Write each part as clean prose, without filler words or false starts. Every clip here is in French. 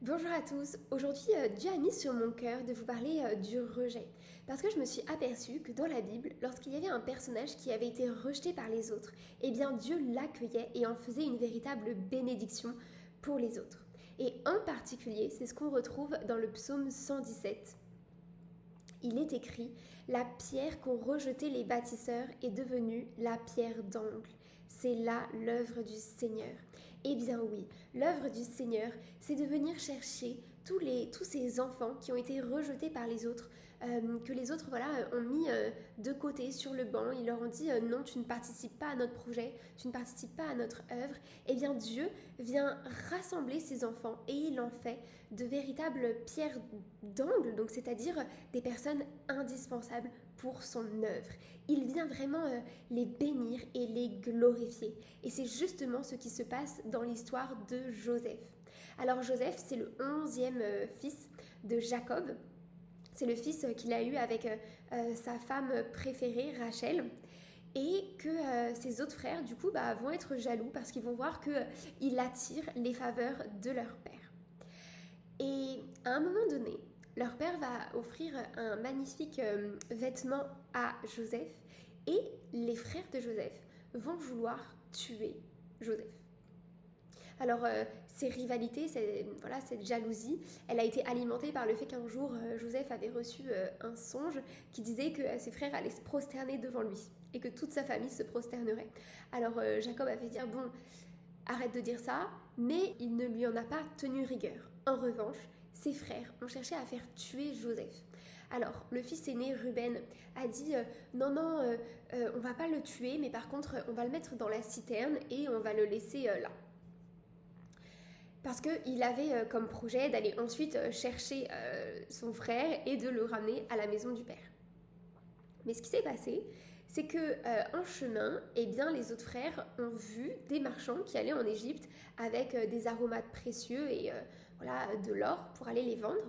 Bonjour à tous, aujourd'hui Dieu a mis sur mon cœur de vous parler du rejet. Parce que je me suis aperçue que dans la Bible, lorsqu'il y avait un personnage qui avait été rejeté par les autres, eh bien Dieu l'accueillait et en faisait une véritable bénédiction pour les autres. Et en particulier, c'est ce qu'on retrouve dans le psaume 117. Il est écrit: La pierre qu'ont rejetée les bâtisseurs est devenue la pierre d'angle. C'est là l'œuvre du Seigneur. Eh bien oui, l'œuvre du Seigneur, c'est de venir chercher tous ces enfants qui ont été rejetés par les autres, que les autres ont mis de côté sur le banc. Ils leur ont dit non, tu ne participes pas à notre projet, tu ne participes pas à notre œuvre. Eh bien Dieu vient rassembler ces enfants et il en fait de véritables pierres d'angle, donc c'est-à-dire des personnes indispensables pour son œuvre. Il vient vraiment les bénir et les glorifier. Et c'est justement ce qui se passe dans l'histoire de Joseph. Alors Joseph, c'est le 11e fils de Jacob. C'est le fils qu'il a eu avec sa femme préférée, Rachel. Et que ses autres frères, du coup, vont être jaloux parce qu'ils vont voir qu'il attire les faveurs de leur père. Et à un moment donné, leur père va offrir un magnifique vêtement à Joseph et les frères de Joseph vont vouloir tuer Joseph. Alors, ces rivalités, cette jalousie, elle a été alimentée par le fait qu'un jour, Joseph avait reçu un songe qui disait que ses frères allaient se prosterner devant lui et que toute sa famille se prosternerait. Alors, Jacob avait dit, bon, arrête de dire ça, mais il ne lui en a pas tenu rigueur. En revanche, ses frères ont cherché à faire tuer Joseph. Alors, le fils aîné, Ruben, a dit non, on va pas le tuer, mais par contre, on va le mettre dans la citerne et on va le laisser là. Parce qu'il avait comme projet d'aller ensuite chercher son frère et de le ramener à la maison du père. Mais ce qui s'est passé, c'est que en chemin, eh bien, les autres frères ont vu des marchands qui allaient en Égypte avec des aromates précieux et de l'or pour aller les vendre.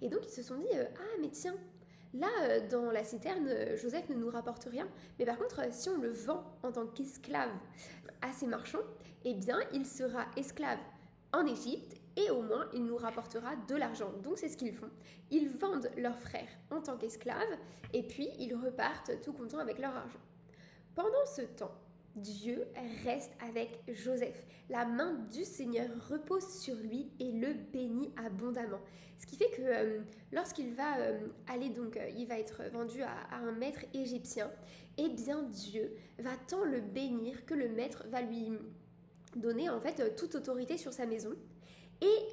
Et donc ils se sont dit ah mais tiens, là dans la citerne, Joseph ne nous rapporte rien. Mais par contre, si on le vend en tant qu'esclave à ces marchands, eh bien il sera esclave en Égypte et au moins il nous rapportera de l'argent. Donc c'est ce qu'ils font. Ils vendent leurs frères en tant qu'esclaves et puis ils repartent tout contents avec leur argent. Pendant ce temps, Dieu reste avec Joseph. La main du Seigneur repose sur lui et le bénit abondamment. Ce qui fait que lorsqu'il va aller, donc il va être vendu à un maître égyptien, eh bien Dieu va tant le bénir que le maître va lui donner en fait toute autorité sur sa maison. Et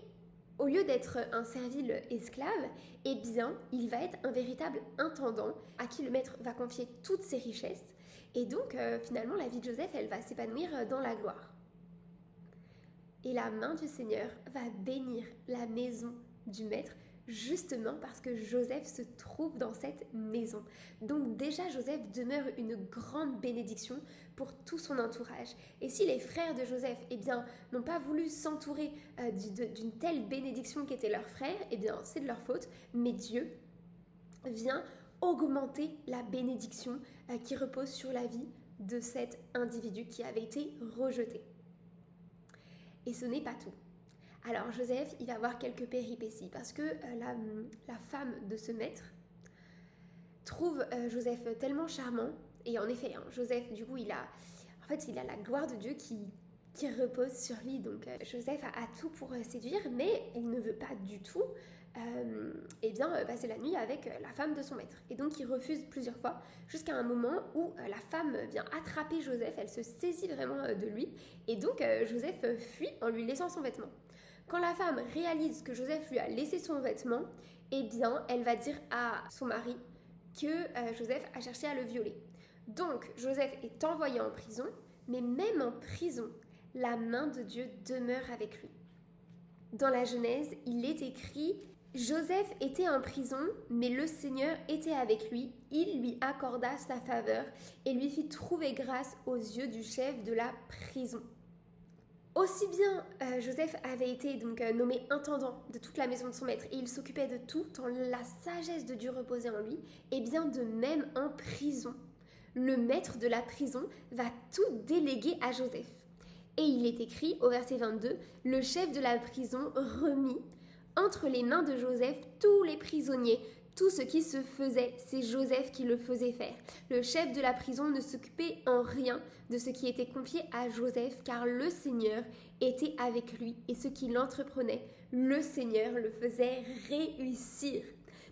au lieu d'être un servile esclave, eh bien, il va être un véritable intendant à qui le maître va confier toutes ses richesses. Et donc, finalement, la vie de Joseph, elle va s'épanouir dans la gloire. Et la main du Seigneur va bénir la maison du maître, justement parce que Joseph se trouve dans cette maison. Donc déjà, Joseph demeure une grande bénédiction pour tout son entourage. Et si les frères de Joseph, eh bien, n'ont pas voulu s'entourer d'une telle bénédiction qu'était leur frère, eh bien, c'est de leur faute. Mais Dieu vient augmenter la bénédiction qui repose sur la vie de cet individu qui avait été rejeté. Et ce n'est pas tout. Alors Joseph, il va avoir quelques péripéties parce que la femme de ce maître trouve Joseph tellement charmant. Et en effet, Joseph, du coup, il a la gloire de Dieu qui repose sur lui. Donc Joseph a tout pour séduire, mais il ne veut pas du tout passer la nuit avec la femme de son maître. Et donc il refuse plusieurs fois, jusqu'à un moment où la femme vient attraper Joseph, elle se saisit vraiment de lui, et donc Joseph fuit en lui laissant son vêtement. Quand la femme réalise que Joseph lui a laissé son vêtement, eh bien, elle va dire à son mari que Joseph a cherché à le violer. Donc, Joseph est envoyé en prison, mais même en prison, la main de Dieu demeure avec lui. Dans la Genèse, il est écrit: Joseph était en prison, mais le Seigneur était avec lui. Il lui accorda sa faveur et lui fit trouver grâce aux yeux du chef de la prison. Aussi bien Joseph avait été donc nommé intendant de toute la maison de son maître et il s'occupait de tout, tant la sagesse de Dieu reposait en lui, et bien de même en prison. Le maître de la prison va tout déléguer à Joseph. Et il est écrit au verset 22, le chef de la prison remit Entre les mains de Joseph, tous les prisonniers, tout ce qui se faisait, c'est Joseph qui le faisait faire. Le chef de la prison ne s'occupait en rien de ce qui était confié à Joseph, car le Seigneur était avec lui et ce qu'il entreprenait, le Seigneur le faisait réussir.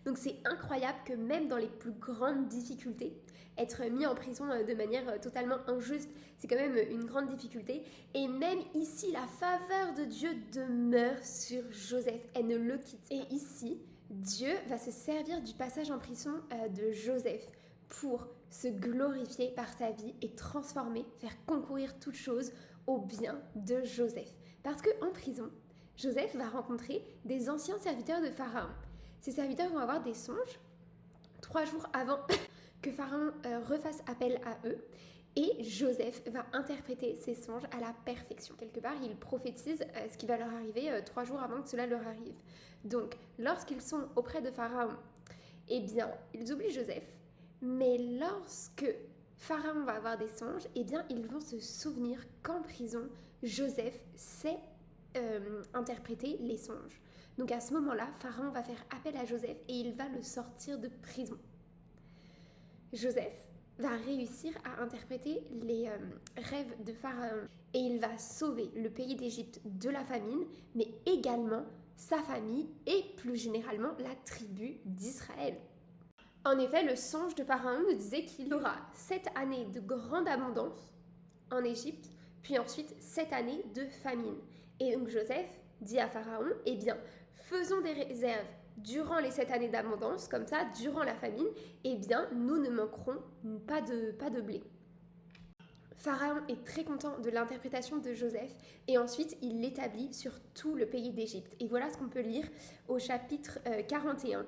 Donc c'est incroyable que même dans les plus grandes difficultés, être mis en prison de manière totalement injuste, c'est quand même une grande difficulté. Et même ici, la faveur de Dieu demeure sur Joseph. Elle ne le quitte. Et ici, Dieu va se servir du passage en prison de Joseph pour se glorifier par sa vie et transformer, faire concourir toute chose au bien de Joseph. Parce qu'en prison, Joseph va rencontrer des anciens serviteurs de Pharaon. Ces serviteurs vont avoir des songes 3 jours avant que Pharaon refasse appel à eux. Et Joseph va interpréter ces songes à la perfection. Quelque part, il prophétise ce qui va leur arriver 3 jours avant que cela leur arrive. Donc, lorsqu'ils sont auprès de Pharaon, eh bien, ils oublient Joseph. Mais lorsque Pharaon va avoir des songes, eh bien, ils vont se souvenir qu'en prison, Joseph sait interpréter les songes. Donc, à ce moment-là, Pharaon va faire appel à Joseph et il va le sortir de prison. Joseph va réussir à interpréter les rêves de Pharaon et il va sauver le pays d'Égypte de la famine, mais également sa famille et plus généralement la tribu d'Israël. En effet, le songe de Pharaon nous disait qu'il y aura 7 années de grande abondance en Égypte, puis ensuite 7 années de famine. Et donc Joseph dit à Pharaon, eh bien, faisons des réserves durant les 7 années d'abondance, comme ça, durant la famine, eh bien, nous ne manquerons pas de blé. Pharaon est très content de l'interprétation de Joseph et ensuite il l'établit sur tout le pays d'Égypte. Et voilà ce qu'on peut lire au chapitre 41.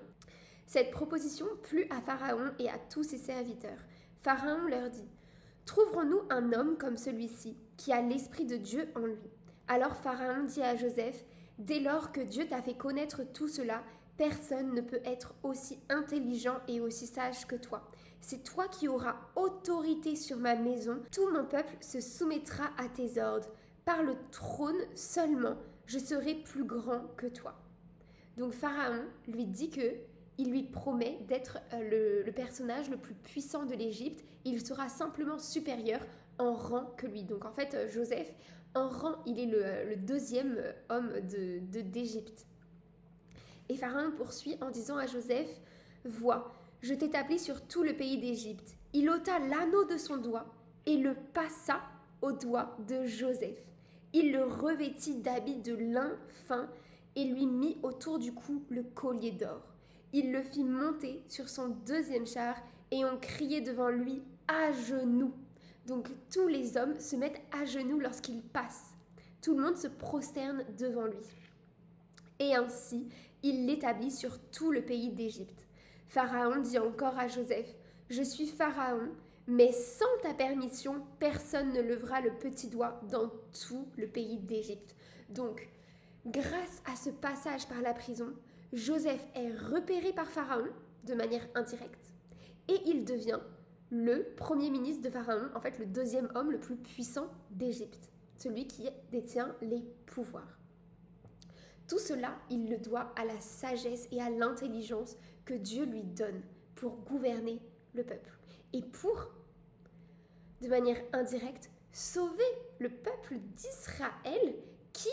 Cette proposition plut à Pharaon et à tous ses serviteurs. Pharaon leur dit, « Trouverons-nous un homme comme celui-ci, qui a l'esprit de Dieu en lui ?» Alors Pharaon dit à Joseph, « Dès lors que Dieu t'a fait connaître tout cela, personne ne peut être aussi intelligent et aussi sage que toi. C'est toi qui auras autorité sur ma maison. Tout mon peuple se soumettra à tes ordres. Par le trône seulement, je serai plus grand que toi. » Donc Pharaon lui dit que il lui promet d'être le personnage le plus puissant de l'Égypte. Il sera simplement supérieur en rang que lui. Donc en fait, Joseph, en rang, il est le deuxième homme d'Égypte. Et Pharaon poursuit en disant à Joseph, « Vois, je t'établis sur tout le pays d'Égypte. » Il ôta l'anneau de son doigt et le passa au doigt de Joseph. Il le revêtit d'habits de lin fin et lui mit autour du cou le collier d'or. Il le fit monter sur son deuxième char et on criait devant lui à genoux. Donc tous les hommes se mettent à genoux lorsqu'il passe. Tout le monde se prosterne devant lui. Et ainsi, il l'établit sur tout le pays d'Égypte. Pharaon dit encore à Joseph, « Je suis Pharaon, mais sans ta permission, personne ne lèvera le petit doigt dans tout le pays d'Égypte. » Donc, grâce à ce passage par la prison, Joseph est repéré par Pharaon de manière indirecte et il devient le premier ministre de Pharaon, en fait le deuxième homme le plus puissant d'Égypte, celui qui détient les pouvoirs. Tout cela, il le doit à la sagesse et à l'intelligence que Dieu lui donne pour gouverner le peuple et pour, de manière indirecte, sauver le peuple d'Israël qui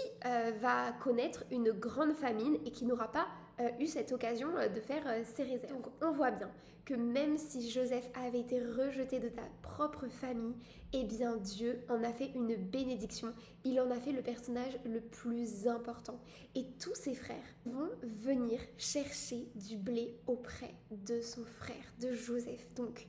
va connaître une grande famine et qui n'aura pas eu cette occasion de faire ses réserves. Donc on voit bien que même si Joseph avait été rejeté de ta propre famille, eh bien Dieu en a fait une bénédiction. Il en a fait le personnage le plus important. Et tous ses frères vont venir chercher du blé auprès de son frère, de Joseph. Donc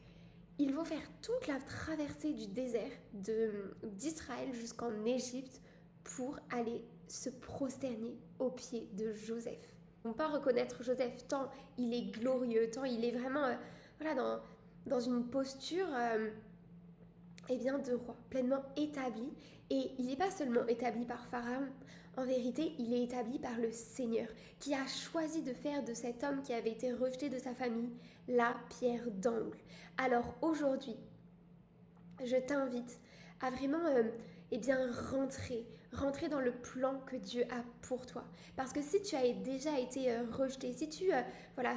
ils vont faire toute la traversée du désert d'Israël jusqu'en Égypte pour aller se prosterner aux pieds de Joseph. On ne peut pas reconnaître Joseph tant il est glorieux, tant il est vraiment dans une posture de roi, pleinement établi. Et il n'est pas seulement établi par Pharaon, en vérité, il est établi par le Seigneur, qui a choisi de faire de cet homme qui avait été rejeté de sa famille la pierre d'angle. Alors aujourd'hui, je t'invite à vraiment rentrer rentrer dans le plan que Dieu a pour toi. Parce que si tu as déjà été rejeté, si tu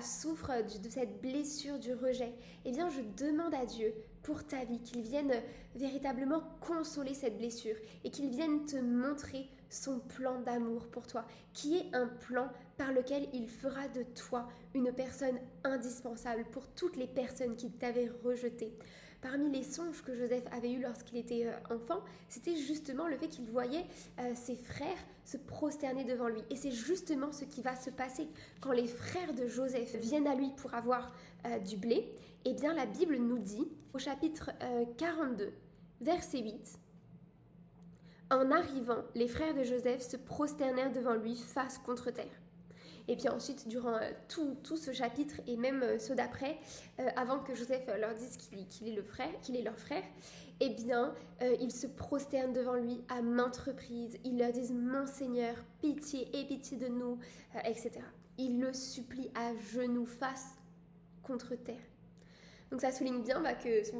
souffres de cette blessure du rejet, eh bien je demande à Dieu pour ta vie qu'il vienne véritablement consoler cette blessure et qu'il vienne te montrer son plan d'amour pour toi, qui est un plan par lequel il fera de toi une personne indispensable pour toutes les personnes qui t'avaient rejeté. Parmi les songes que Joseph avait eus lorsqu'il était enfant, c'était justement le fait qu'il voyait ses frères se prosterner devant lui. Et c'est justement ce qui va se passer quand les frères de Joseph viennent à lui pour avoir du blé. Eh bien, la Bible nous dit, au chapitre 42, verset 8, « En arrivant, les frères de Joseph se prosternèrent devant lui face contre terre. » Et puis ensuite, durant tout ce chapitre et même ceux d'après, avant que Joseph leur dise qu'il est leur frère, eh bien, ils se prosternent devant lui à maintes reprises. Ils leur disent « Mon Seigneur, pitié, aie pitié de nous », etc. Ils le supplient à genoux, face contre terre. Donc ça souligne bien que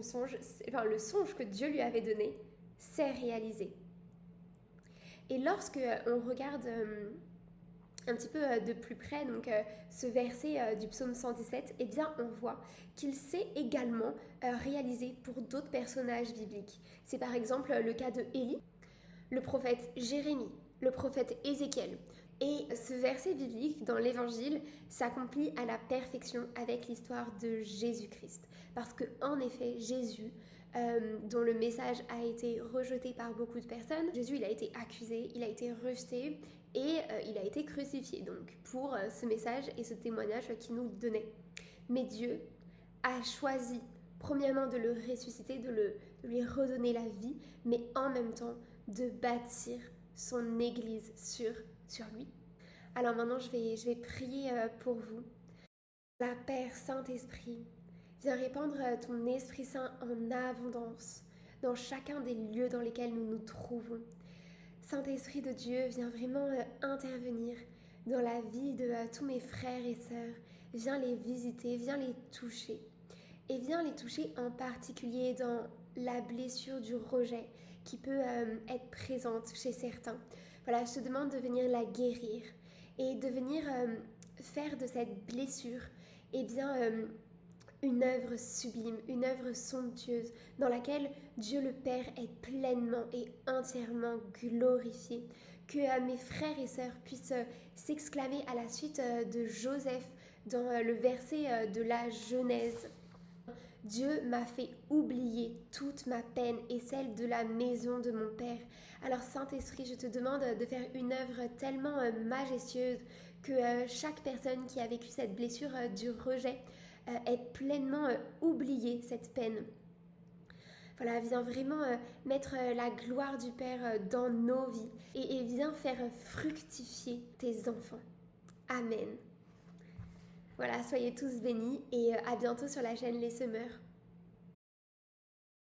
le songe que Dieu lui avait donné s'est réalisé. Et lorsque on regarde un petit peu de plus près ce verset du psaume 117, eh bien on voit qu'il s'est également réalisé pour d'autres personnages bibliques. C'est par exemple le cas de Élie, le prophète Jérémie, le prophète Ézéchiel. Et ce verset biblique dans l'évangile s'accomplit à la perfection avec l'histoire de Jésus-Christ. Parce qu'en effet, Jésus, dont le message a été rejeté par beaucoup de personnes, Jésus il a été accusé, il a été rejeté et il a été crucifié donc pour ce message et ce témoignage qu'il nous donnait. Mais Dieu a choisi premièrement de le ressusciter, de lui redonner la vie, mais en même temps de bâtir son église sur lui. Alors maintenant, je vais prier pour vous. La Père Saint-Esprit, viens répandre ton Esprit Saint en abondance dans chacun des lieux dans lesquels nous nous trouvons. Saint-Esprit de Dieu, viens vraiment intervenir dans la vie de tous mes frères et sœurs. Viens les visiter, viens les toucher. Et viens les toucher en particulier dans la blessure du rejet qui peut être présente chez certains. Voilà, je te demande de venir la guérir et de venir faire de cette blessure une œuvre sublime, une œuvre somptueuse dans laquelle Dieu le Père est pleinement et entièrement glorifié. Que mes frères et sœurs puissent s'exclamer à la suite de Joseph dans le verset de la Genèse. Dieu m'a fait oublier toute ma peine et celle de la maison de mon Père. Alors Saint-Esprit, je te demande de faire une œuvre tellement majestueuse que chaque personne qui a vécu cette blessure du rejet ait pleinement oublié cette peine. Voilà, viens vraiment mettre la gloire du Père dans nos vies et viens faire fructifier tes enfants. Amen. Voilà, soyez tous bénis et à bientôt sur la chaîne Les Semeurs.